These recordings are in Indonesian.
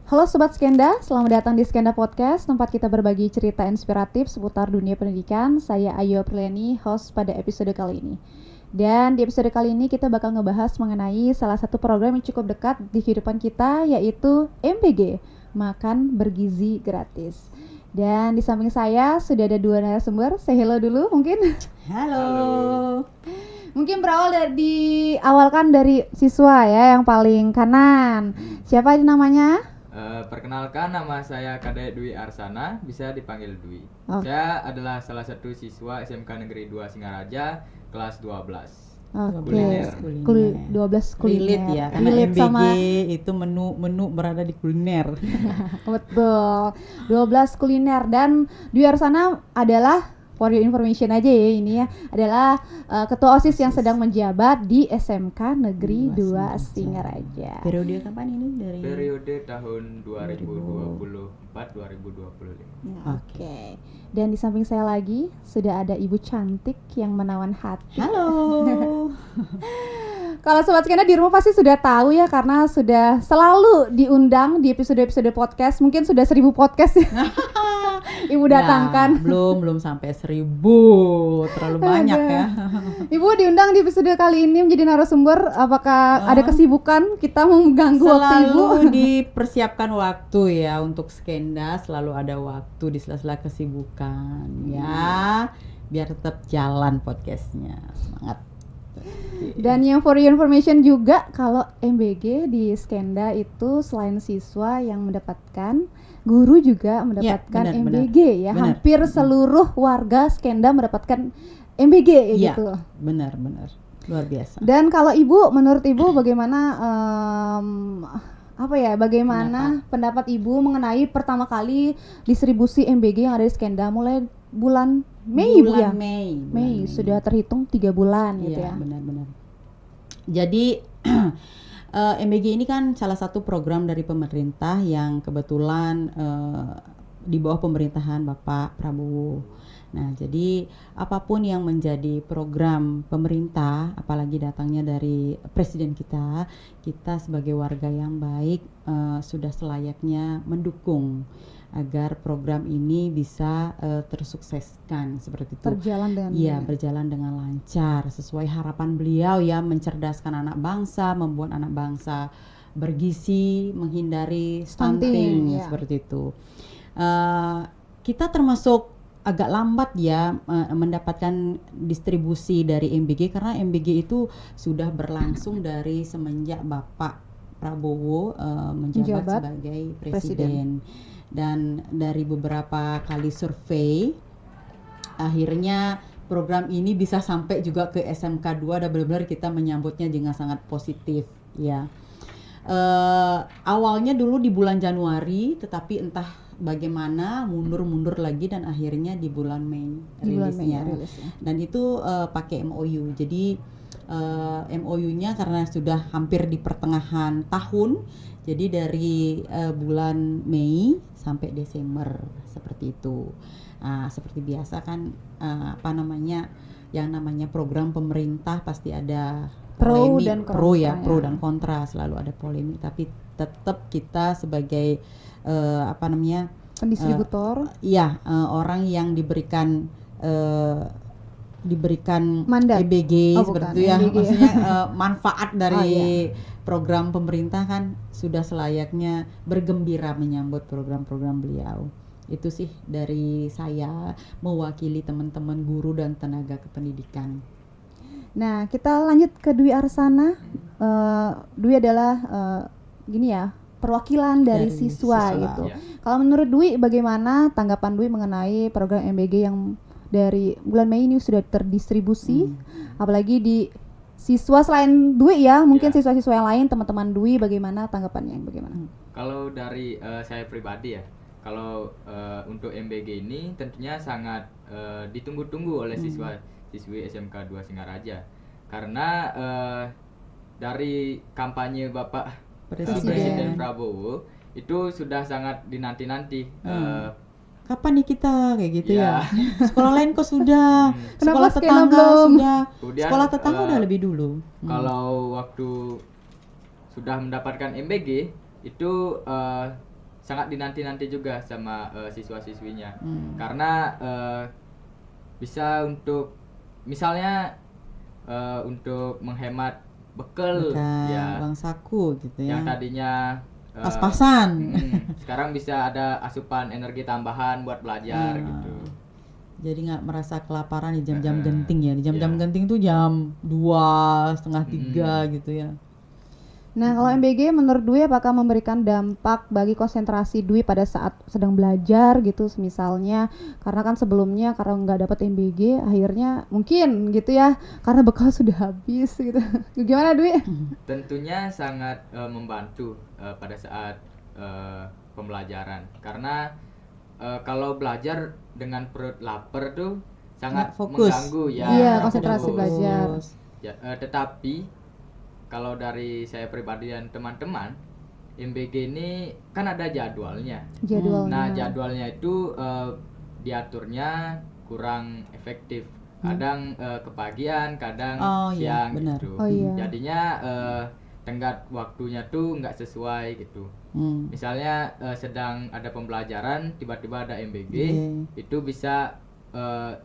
Halo Sobat Skenda, selamat datang di Skenda Podcast, tempat kita berbagi cerita inspiratif seputar dunia pendidikan. Saya Ayu Apriliani, host pada episode kali ini. Dan di episode kali ini kita bakal ngebahas mengenai salah satu program yang cukup dekat di kehidupan kita, yaitu MBG, Makan Bergizi Gratis. Dan di samping saya sudah ada dua narasumber, say hello dulu mungkin. Halo. Mungkin diawalkan dari siswa ya, yang paling kanan. Siapa ini namanya? Perkenalkan, nama saya Kadek Dwi Arsana, bisa dipanggil Dwi. Saya adalah salah satu siswa SMK Negeri 2 Singaraja, kelas 12. Oke, 12 kuliner. Relate ya, karena MBG sama itu menu berada di kuliner. Betul, 12 kuliner. Dan Dwi Arsana adalah, for your information aja ya ini ya, adalah ketua OSIS yang sedang menjabat di SMK Negeri 2 Singaraja. Periode kapan ini? Dari periode tahun 2024-2025. Oke. Dan di samping saya lagi sudah ada Ibu cantik yang menawan hati. Halo. Kalau Sobat Skenda di rumah pasti sudah tahu ya, karena sudah selalu diundang di episode-episode podcast. Mungkin sudah 1000 podcast ya. Ibu datangkan. Belum sampai 1000, terlalu banyak ya. Ibu diundang di episode kali ini menjadi narasumber. Apakah ada kesibukan kita mengganggu waktu Ibu? Selalu dipersiapkan waktu ya untuk Skenda, selalu ada waktu di sela-sela kesibukan ya, biar tetap jalan podcastnya. Semangat. Dan yang for your information juga, kalau MBG di Skenda itu selain siswa yang mendapatkan, guru juga mendapatkan ya, MBG ya. Benar. Hampir seluruh warga Skenda mendapatkan MBG ya, gitu. Benar, luar biasa. Dan kalau Ibu, menurut Ibu bagaimana bagaimana pendapat Ibu mengenai pertama kali distribusi MBG yang ada di Skenda mulai bulan Mei, Bu ya? Mei sudah terhitung 3 bulan gitu ya. Benar. Jadi MBG ini kan salah satu program dari pemerintah yang kebetulan di bawah pemerintahan Bapak Prabowo. Nah, jadi apapun yang menjadi program pemerintah, apalagi datangnya dari presiden kita sebagai warga yang baik sudah selayaknya mendukung agar program ini bisa tersukseskan seperti itu. Berjalan dengan lancar sesuai harapan beliau ya, mencerdaskan anak bangsa, membuat anak bangsa bergizi, menghindari stunting seperti itu. Kita termasuk agak lambat ya mendapatkan distribusi dari MBG, karena MBG itu sudah berlangsung dari semenjak Bapak Prabowo menjabat sebagai presiden. Dan dari beberapa kali survei, akhirnya program ini bisa sampai juga ke SMK 2 dan benar-benar kita menyambutnya dengan sangat positif ya. Awalnya dulu di bulan Januari, tetapi entah bagaimana mundur lagi dan akhirnya di bulan Mei rilisnya. Dan itu pakai MOU. Jadi MOU-nya karena sudah hampir di pertengahan tahun, jadi dari bulan Mei sampai Desember seperti itu. Seperti biasa kan yang namanya program pemerintah pasti ada polemik, pro dan kontra, selalu ada polemik, tapi tetap kita sebagai pendistributor, orang yang diberikan mandat EBG seperti itu ya, maksudnya manfaat dari program pemerintah kan sudah selayaknya bergembira menyambut program-program beliau. Itu sih dari saya mewakili teman-teman guru dan tenaga kependidikan. Nah, kita lanjut ke Dwi Arsana. Dwi adalah perwakilan dari siswa gitu. Ya. Kalau menurut Dwi, bagaimana tanggapan Dwi mengenai program MBG yang dari bulan Mei ini sudah terdistribusi, apalagi di siswa selain Dwi ya, mungkin siswa-siswa yang lain, teman-teman Dwi, bagaimana tanggapannya? Bagaimana? Kalau dari saya pribadi ya, kalau untuk MBG ini tentunya sangat ditunggu-tunggu oleh siswi SMK 2 Singaraja, karena dari kampanye Bapak Presiden Prabowo itu sudah sangat dinanti-nanti. Kapan nih kita kayak gitu ya? Sekolah lain kok sudah, sekolah tetangga belum? Sudah, kemudian, sekolah tetangga udah lebih dulu. Kalau waktu sudah mendapatkan MBG itu sangat dinanti-nanti juga sama siswa-siswinya. Karena bisa untuk misalnya untuk menghemat bekal ya, uang saku gitu ya. yang tadinya Pas-pasan. sekarang bisa ada asupan energi tambahan buat belajar gitu. Jadi nggak merasa kelaparan di jam-jam genting ya. Di jam-jam genting tuh jam 2, setengah 3 gitu ya. Nah, kalau MBG menurut Dwi apakah memberikan dampak bagi konsentrasi Dwi pada saat sedang belajar gitu misalnya, karena kan sebelumnya karena nggak dapat MBG akhirnya mungkin gitu ya karena bekal sudah habis gitu. Gimana Dwi? Tentunya sangat membantu pada saat pembelajaran, karena kalau belajar dengan perut lapar tuh sangat Nggak fokus. mengganggu ya. Iya, nggak konsentrasi fokus. belajar. Ya, tetapi kalau dari saya pribadi dan teman-teman, MBG ini kan ada jadwalnya. Jadwalnya. Nah, jadwalnya itu diaturnya kurang efektif. Kadang kepagian, kadang iya, siang benar. gitu. Oh, iya. Jadinya tenggat waktunya tuh nggak sesuai gitu. Misalnya sedang ada pembelajaran, tiba-tiba ada MBG, itu bisa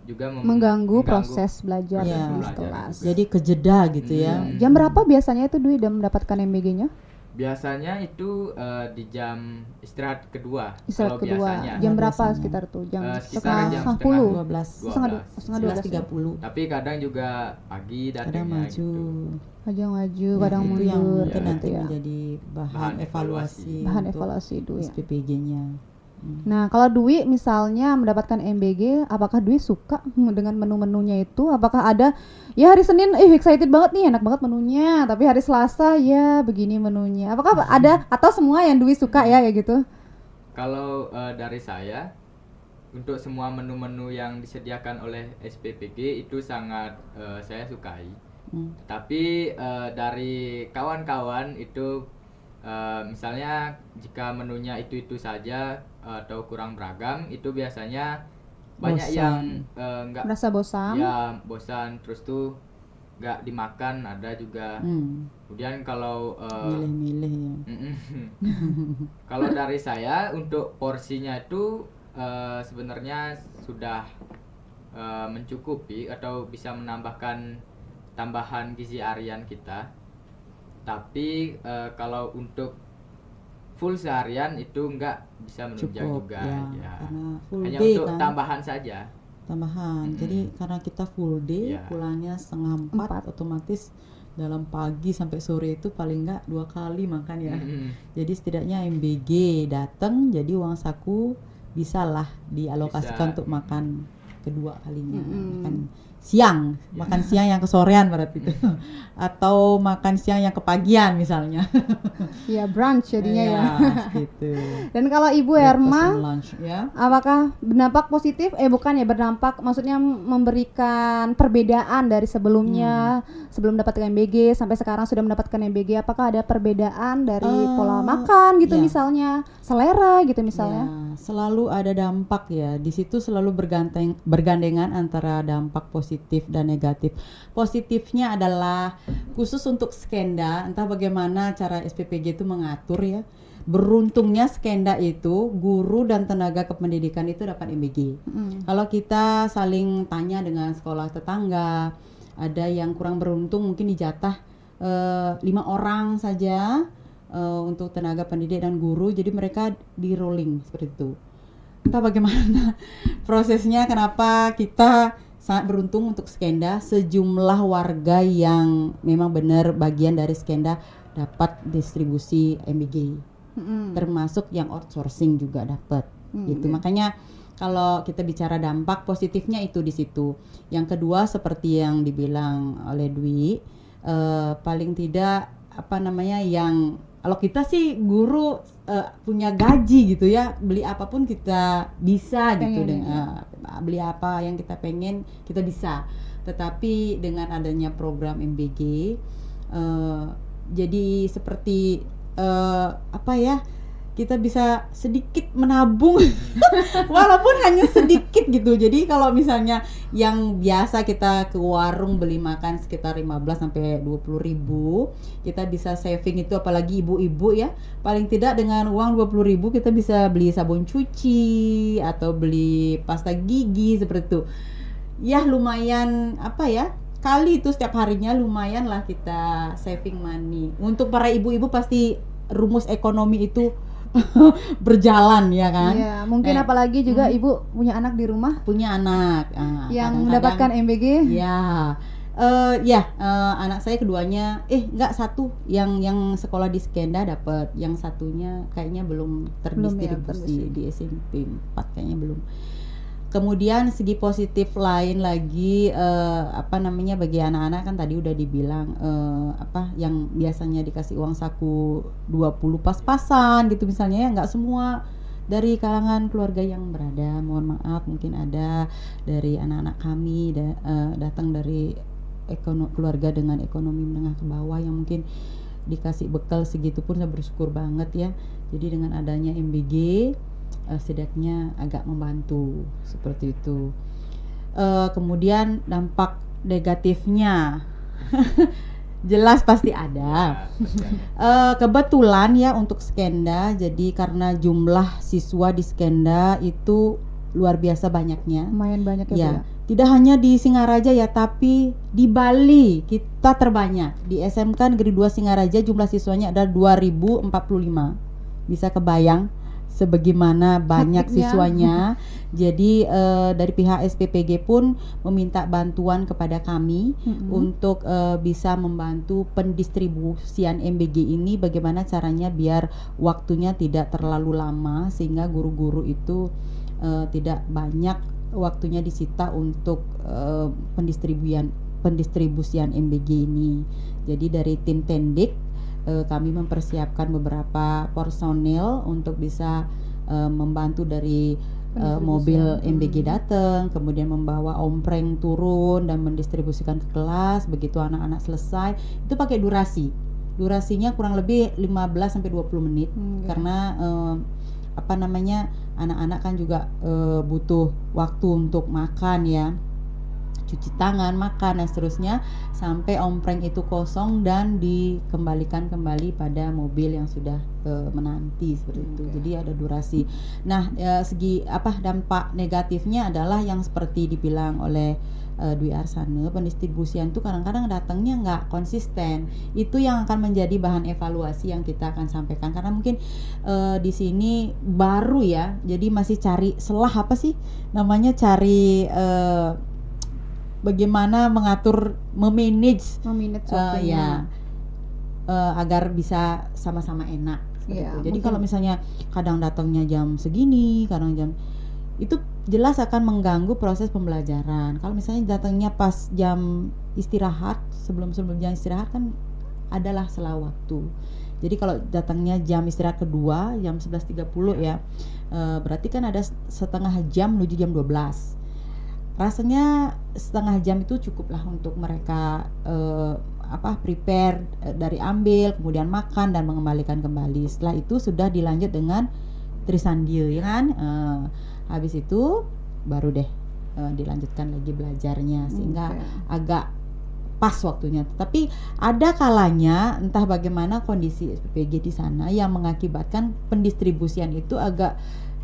juga mengganggu proses belajar proses di belajar kelas. juga. Jadi kejeda gitu ya. Jam berapa biasanya itu Dwi udah mendapatkan MBG-nya? Biasanya itu di jam istirahat kedua. Istirahat kalau kedua. biasanya. Jam berapa biasanya. sekitar tuh? Jam Sekitar jam setengah setengah 10. 12. Setengah 12. 11.30. Tapi kadang juga pagi Kadang datangnya maju. gitu. Kadang maju, kadang Itu yang mundur mungkin gitu nanti ya. menjadi bahan Bahan evaluasi. Bahan untuk evaluasi Dwi. SPPG-nya. Nah, kalau Dwi misalnya mendapatkan MBG, apakah Dwi suka dengan menu-menunya itu? Apakah ada ya hari Senin excited banget nih, enak banget menunya, tapi hari Selasa ya begini menunya. Apakah ada atau semua yang Dwi suka ya kayak gitu? Kalau dari saya, untuk semua menu-menu yang disediakan oleh SPPG itu sangat saya sukai. Tapi dari kawan-kawan itu misalnya jika menunya itu saja atau kurang beragam, itu biasanya banyak Bosan. yang nggak Merasa bosan? ya bosan, terus tuh nggak dimakan ada juga. Kemudian kalau Milih-milih ya. kalau dari saya untuk porsinya itu sebenarnya sudah mencukupi atau bisa menambahkan tambahan gizi harian kita. Tapi kalau untuk full seharian itu nggak bisa menunjang Cukup juga ya. Karena full hanya day untuk kan. tambahan saja. Tambahan. Jadi karena kita full day, Iya. pulangnya setengah 4, otomatis dalam pagi sampai sore itu paling enggak 2 kali makan ya. Jadi setidaknya MBG datang, jadi uang saku bisalah dialokasikan untuk makan kedua kalinya. Makan siang, makan siang yang kesorean berarti itu. Atau makan siang yang kepagian misalnya. Ya brunch jadinya ya. Gitu. Dan kalau Ibu Breakfast Herma, and lunch, ya. apakah berdampak positif? Bukan ya, berdampak maksudnya memberikan perbedaan dari sebelumnya, sebelum mendapatkan MBG sampai sekarang sudah mendapatkan MBG. Apakah ada perbedaan dari pola makan gitu ya. misalnya, selera gitu misalnya? Ya, selalu ada dampak ya. Di situ selalu bergandengan antara dampak positif dan negatif. Positifnya adalah khusus untuk Skenda, entah bagaimana cara SPPG itu mengatur ya. Beruntungnya Skenda itu guru dan tenaga kependidikan itu dapat MBG. Kalau kita saling tanya dengan sekolah tetangga, ada yang kurang beruntung mungkin dijatah 5 orang saja untuk tenaga pendidik dan guru, jadi mereka di rolling seperti itu. Entah bagaimana prosesnya, kenapa kita sangat beruntung untuk Skenda, sejumlah warga yang memang benar bagian dari Skenda dapat distribusi MBG. Termasuk yang outsourcing juga dapat. Gitu. Makanya kalau kita bicara dampak positifnya itu di situ. Yang kedua seperti yang dibilang oleh Dwi, paling tidak yang kalau kita sih guru punya gaji gitu ya, beli apapun kita bisa gitu, beli apa yang kita pengen kita bisa. Tetapi dengan adanya program MBG, jadi seperti kita bisa sedikit menabung walaupun hanya sedikit gitu. Jadi kalau misalnya yang biasa kita ke warung beli makan sekitar 15 sampai 20 ribu, kita bisa saving itu, apalagi ibu-ibu ya, paling tidak dengan uang 20 ribu kita bisa beli sabun cuci atau beli pasta gigi seperti itu. Ya lumayan apa ya, kali itu setiap harinya lumayan lah kita saving money. Untuk para ibu-ibu pasti rumus ekonomi itu berjalan ya kan. Iya, mungkin apalagi juga ibu punya anak di rumah, punya anak yang mendapatkan MBG. Ya, anak saya keduanya, enggak, satu yang sekolah di Skenda dapat, yang satunya kayaknya belum terdistribusi di SMP 4 kayaknya belum. Kemudian segi positif lain lagi, bagi anak-anak kan tadi udah dibilang yang biasanya dikasih uang saku 20 pas-pasan gitu misalnya ya, nggak semua dari kalangan keluarga yang berada, mohon maaf, mungkin ada dari anak-anak kami datang dari keluarga dengan ekonomi menengah ke bawah yang mungkin dikasih bekal segitu pun saya bersyukur banget ya. Jadi dengan adanya MBG setidaknya agak membantu seperti itu. Kemudian dampak negatifnya jelas pasti ada. Kebetulan ya untuk Skenda, jadi karena jumlah siswa di Skenda itu luar biasa banyaknya. Lumayan banyak ya. Tidak hanya di Singaraja ya, tapi di Bali kita terbanyak. Di SMK Negeri 2 Singaraja jumlah siswanya ada 2045. Bisa kebayang sebagaimana banyak siswanya. Jadi dari pihak SPPG pun meminta bantuan kepada kami untuk bisa membantu pendistribusian MBG ini, bagaimana caranya biar waktunya tidak terlalu lama sehingga guru-guru itu tidak banyak waktunya disita untuk pendistribusian MBG ini. Jadi dari tim Tendik kami mempersiapkan beberapa personil untuk bisa membantu dari mobil MBG datang, kemudian membawa ompreng turun dan mendistribusikan ke kelas. Begitu anak-anak selesai, itu pakai durasinya kurang lebih 15 sampai 20 menit karena anak-anak kan juga butuh waktu untuk makan ya, cuci tangan, makan dan seterusnya, sampai ompreng itu kosong dan dikembalikan kembali pada mobil yang sudah menanti seperti itu. Jadi ada durasi. Nah, segi dampak negatifnya adalah yang seperti dibilang oleh Dwi Arsana, pendistribusian itu kadang-kadang datangnya nggak konsisten. Itu yang akan menjadi bahan evaluasi yang kita akan sampaikan, karena mungkin di sini baru ya, jadi masih cari celah cari bagaimana mengatur, memanage agar bisa sama-sama enak. Jadi kalau misalnya kadang datangnya jam segini, kadang jam itu jelas akan mengganggu proses pembelajaran. Kalau misalnya datangnya pas jam istirahat, sebelum jam istirahat kan adalah sela waktu. Jadi kalau datangnya jam istirahat kedua jam 11.30 ya, berarti kan ada setengah jam menuju jam 12. Rasanya setengah jam itu cukuplah untuk mereka prepare dari ambil, kemudian makan dan mengembalikan kembali. Setelah itu sudah dilanjut dengan trisandil ya kan. Habis itu baru deh dilanjutkan lagi belajarnya, sehingga agak pas waktunya. Tapi ada kalanya entah bagaimana kondisi SPPG di sana yang mengakibatkan pendistribusian itu agak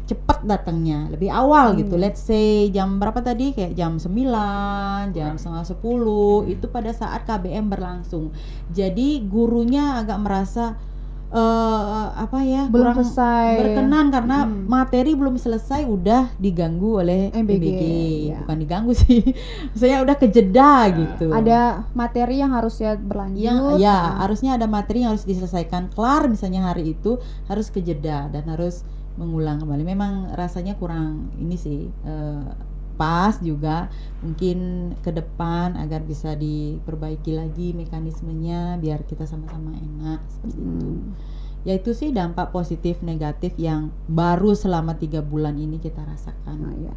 cepat datangnya, lebih awal gitu. Let's say jam berapa tadi, kayak jam 9, jam setengah 10, itu pada saat KBM berlangsung. Jadi gurunya agak merasa belum selesai, berkenan karena materi belum selesai udah diganggu oleh MBG. Bukan diganggu sih, saya udah kejeda gitu. Ada materi yang harusnya berlanjut. Harusnya ada materi yang harus diselesaikan kelar misalnya hari itu, harus kejeda dan harus mengulang kembali. Memang rasanya kurang ini sih, pas juga mungkin ke depan agar bisa diperbaiki lagi mekanismenya biar kita sama-sama enak seperti itu. Ya itu sih dampak positif negatif yang baru selama 3 bulan ini kita rasakan. Nah, iya.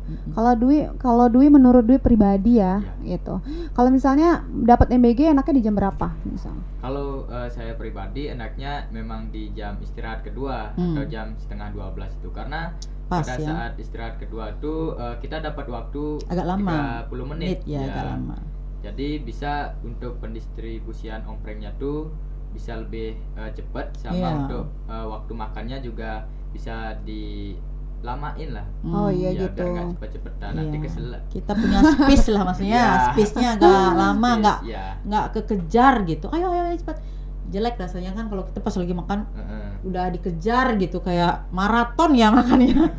Kalau Dwi menurut Dwi pribadi ya, gitu. Kalau misalnya dapat MBG enaknya di jam berapa misalnya? Kalau saya pribadi enaknya memang di jam istirahat kedua atau jam setengah 12 itu, karena Pas, pada ya. saat istirahat kedua itu kita dapat waktu Agak lama. 30 menit ya, agak lama. Jadi bisa untuk pendistribusian omprengnya tuh bisa lebih cepat, sama untuk waktu makannya juga bisa dilamain lah. Oh iya Ya, gitu. biar nggak cepet-cepetan nanti Iya. kesel. Kita punya space lah maksudnya, Ya. space-nya agak lama, Ya. nggak kekejar gitu. Ayo cepat. Jelek rasanya kan kalau kita pas lagi makan udah dikejar gitu, kayak maraton ya makannya.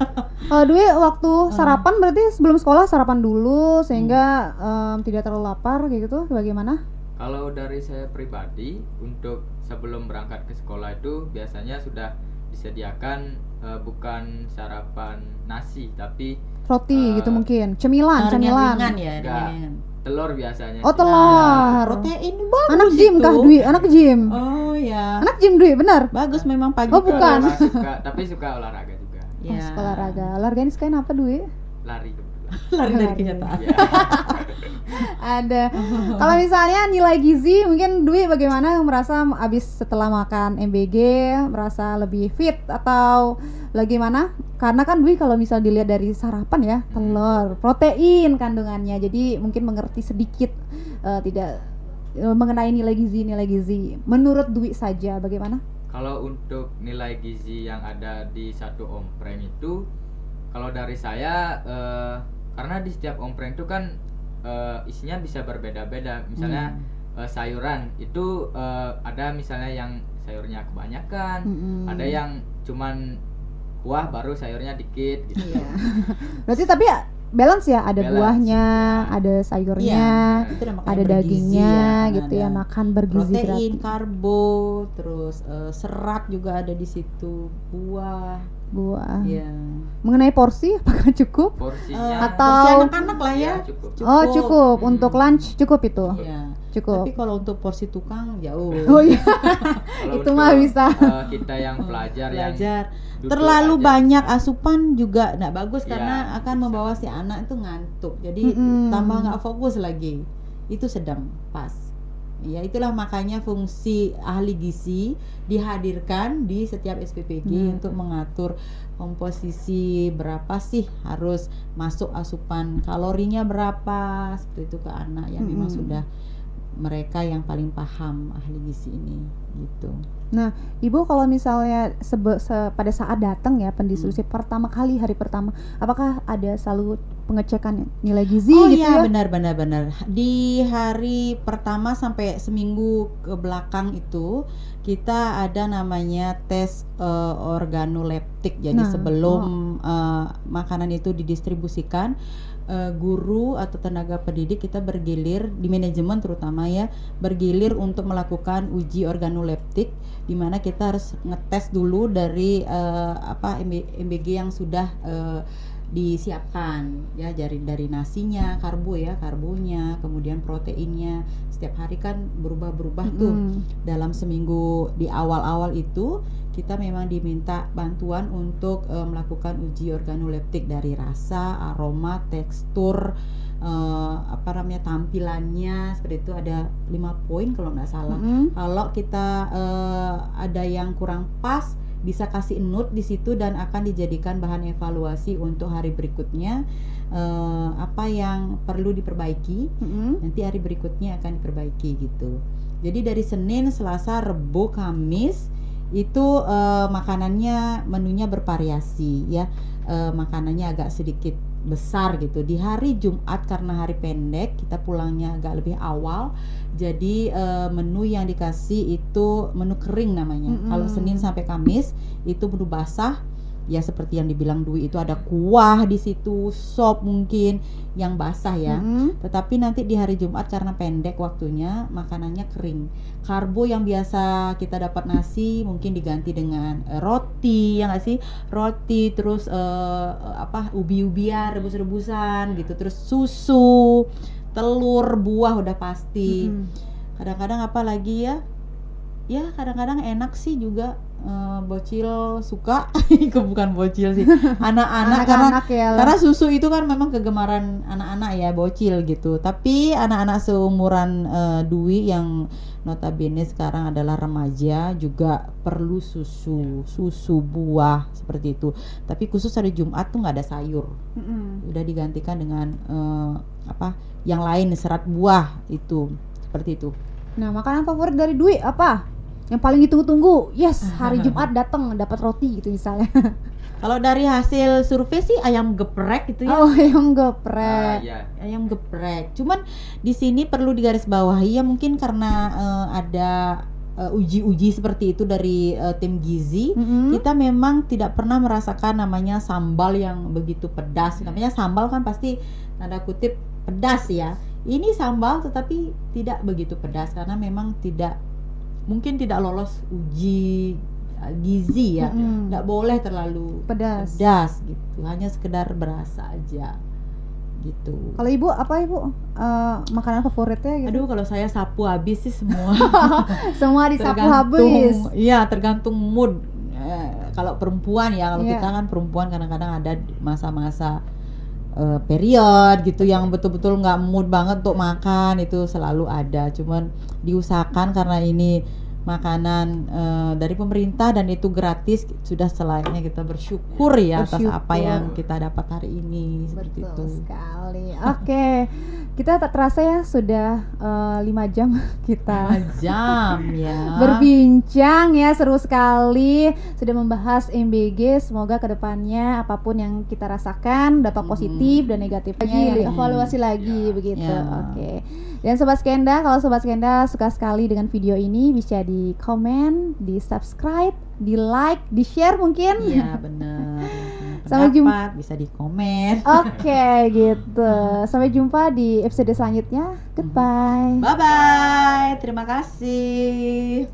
Kalau Dwi waktu sarapan berarti sebelum sekolah sarapan dulu sehingga tidak terlalu lapar kayak gitu, bagaimana? Kalau dari saya pribadi, untuk sebelum berangkat ke sekolah itu biasanya sudah disediakan bukan sarapan nasi, tapi Roti gitu mungkin, cemilan. Ringan ya, Enggak. ringan. telur biasanya. Oh, sih. telur. Protein bagus Anak gym itu. kah Dwi? Anak gym. Oh ya. Anak gym Dwi, benar? Bagus memang pagi. Oh, bukan. Tapi suka olahraga juga. Oh, suka olahraga. Olahraga ini sukain apa Dwi? Lari kebetulan. Lari dari Lari. kenyataan. Ya. Ada. Kalau misalnya nilai gizi, mungkin Dwi bagaimana merasa abis setelah makan MBG merasa lebih fit atau lagi mana? Karena kan Dwi kalau misal dilihat dari sarapan ya, telur, protein kandungannya, jadi mungkin mengerti sedikit tidak mengenai nilai gizi. Menurut Dwi saja bagaimana? Kalau untuk nilai gizi yang ada di satu ompreng itu, kalau dari saya karena di setiap ompreng itu kan isinya bisa berbeda-beda. Misalnya sayuran itu ada misalnya yang sayurnya kebanyakan, ada yang cuman kuah baru sayurnya dikit gitu. Iya. Berarti tapi ya balance ya, ada Balance, buahnya, ya. ada sayurnya, Iya, itu namanya ada bergizi dagingnya ya, gitu ya, ada makan bergizi protein, berarti. karbo, terus serat juga ada di situ, buah. Ya. Mengenai porsi apakah cukup? Porsinya Atau- anak-anak lah ya. cukup. Oh cukup, untuk lunch cukup itu? Iya. Cukup. Tapi kalau untuk porsi tukang jauh. Oh iya, Kalau itu mah untuk, bisa. Kita yang pelajar yang duduk terlalu aja. banyak asupan juga nggak bagus, Iya, karena akan bisa. membawa si anak itu ngantuk, jadi tambah nggak fokus lagi. Itu sedang pas. Ya itulah makanya fungsi ahli gizi dihadirkan di setiap SPPG untuk mengatur komposisi berapa sih harus masuk asupan kalorinya berapa, seperti itu ke anak yang memang sudah mereka yang paling paham ahli gizi ini gitu. Nah, Ibu kalau misalnya pada saat datang ya pendistribusi pertama kali, hari pertama, apakah ada selalu pengecekan nilai gizi Oh gitu iya, ya? benar. Di hari pertama sampai seminggu ke belakang itu kita ada namanya tes organoleptik. Jadi Nah, sebelum makanan itu didistribusikan, guru atau tenaga pendidik kita bergilir di manajemen terutama ya, bergilir untuk melakukan uji organoleptik, di mana kita harus ngetes dulu dari MBG yang sudah disiapkan ya, dari nasinya, karbonya, kemudian proteinnya. Setiap hari kan berubah-berubah tuh. Dalam seminggu di awal-awal itu kita memang diminta bantuan untuk melakukan uji organoleptik dari rasa, aroma, tekstur, tampilannya, seperti itu. Ada 5 poin kalau nggak salah. Kalau kita ada yang kurang pas, bisa kasih note di situ dan akan dijadikan bahan evaluasi untuk hari berikutnya, apa yang perlu diperbaiki. Nanti hari berikutnya akan diperbaiki gitu. Jadi dari Senin, Selasa, Rabu, Kamis itu makanannya, menunya bervariasi ya. Makanannya agak sedikit besar gitu. Di hari Jumat karena hari pendek, kita pulangnya agak lebih awal, jadi menu yang dikasih itu menu kering namanya. Kalau Senin sampai Kamis itu menu basah ya, seperti yang dibilang Dwi, itu ada kuah di situ, sop mungkin yang basah ya. Tetapi nanti di hari Jumat karena pendek waktunya, makanannya kering. Karbo yang biasa kita dapat nasi mungkin diganti dengan roti, ya nggak sih? Roti, terus ubi-ubian, rebus-rebusan gitu, terus susu, telur, buah udah pasti. Kadang-kadang apa lagi ya? ya kadang-kadang enak sih juga. Bocil suka bukan bocil sih, anak-anak Anak-anak ya. karena susu itu kan memang kegemaran anak-anak ya, bocil gitu. Tapi anak-anak seumuran Dwi yang notabene sekarang adalah remaja juga perlu susu buah seperti itu. Tapi khusus hari Jumat tuh nggak ada sayur, udah digantikan dengan yang lain, serat buah itu seperti itu. Nah, makanan favorit dari Dwi apa? Yang paling ditunggu-tunggu, yes, hari Jumat datang dapat roti gitu misalnya. Kalau dari hasil survei sih ayam geprek gitu ya. Oh, ayam geprek. Ya. Ayam geprek. Cuman di sini perlu digarisbawahi ya, mungkin karena ada uji-uji seperti itu dari tim gizi, kita memang tidak pernah merasakan namanya sambal yang begitu pedas. Namanya sambal kan pasti tanda kutip pedas ya. Ini sambal tetapi tidak begitu pedas karena memang mungkin tidak lolos uji gizi ya, nggak boleh terlalu pedas gitu, hanya sekedar berasa aja gitu. Kalau ibu apa ibu makanan favoritnya gitu? Aduh, kalau saya sapu habis sih semua. Semua disapu habis. Iya, tergantung mood. Kalau perempuan ya, kalau kita kan perempuan kadang-kadang ada masa-masa period gitu yang betul-betul nggak mood banget untuk makan, itu selalu ada. Cuman diusahakan karena ini makanan dari pemerintah dan itu gratis, sudah selayaknya kita bersyukur ya atas apa yang kita dapat hari ini. Seperti Betul itu sekali. Oke, kita tak terasa ya sudah 5 jam kita 5 jam ya berbincang ya, seru sekali, sudah membahas MBG. Semoga kedepannya apapun yang kita rasakan dapat positif dan negatifnya evaluasi lagi begitu. Oke. Dan Sobat Skenda, kalau Sobat Skenda suka sekali dengan video ini, bisa di komen, di subscribe, di like, di share mungkin. Iya benar. Sampai jumpa, bisa di komen. Oke, gitu. Sampai jumpa di episode selanjutnya. Goodbye. Bye bye. Terima kasih.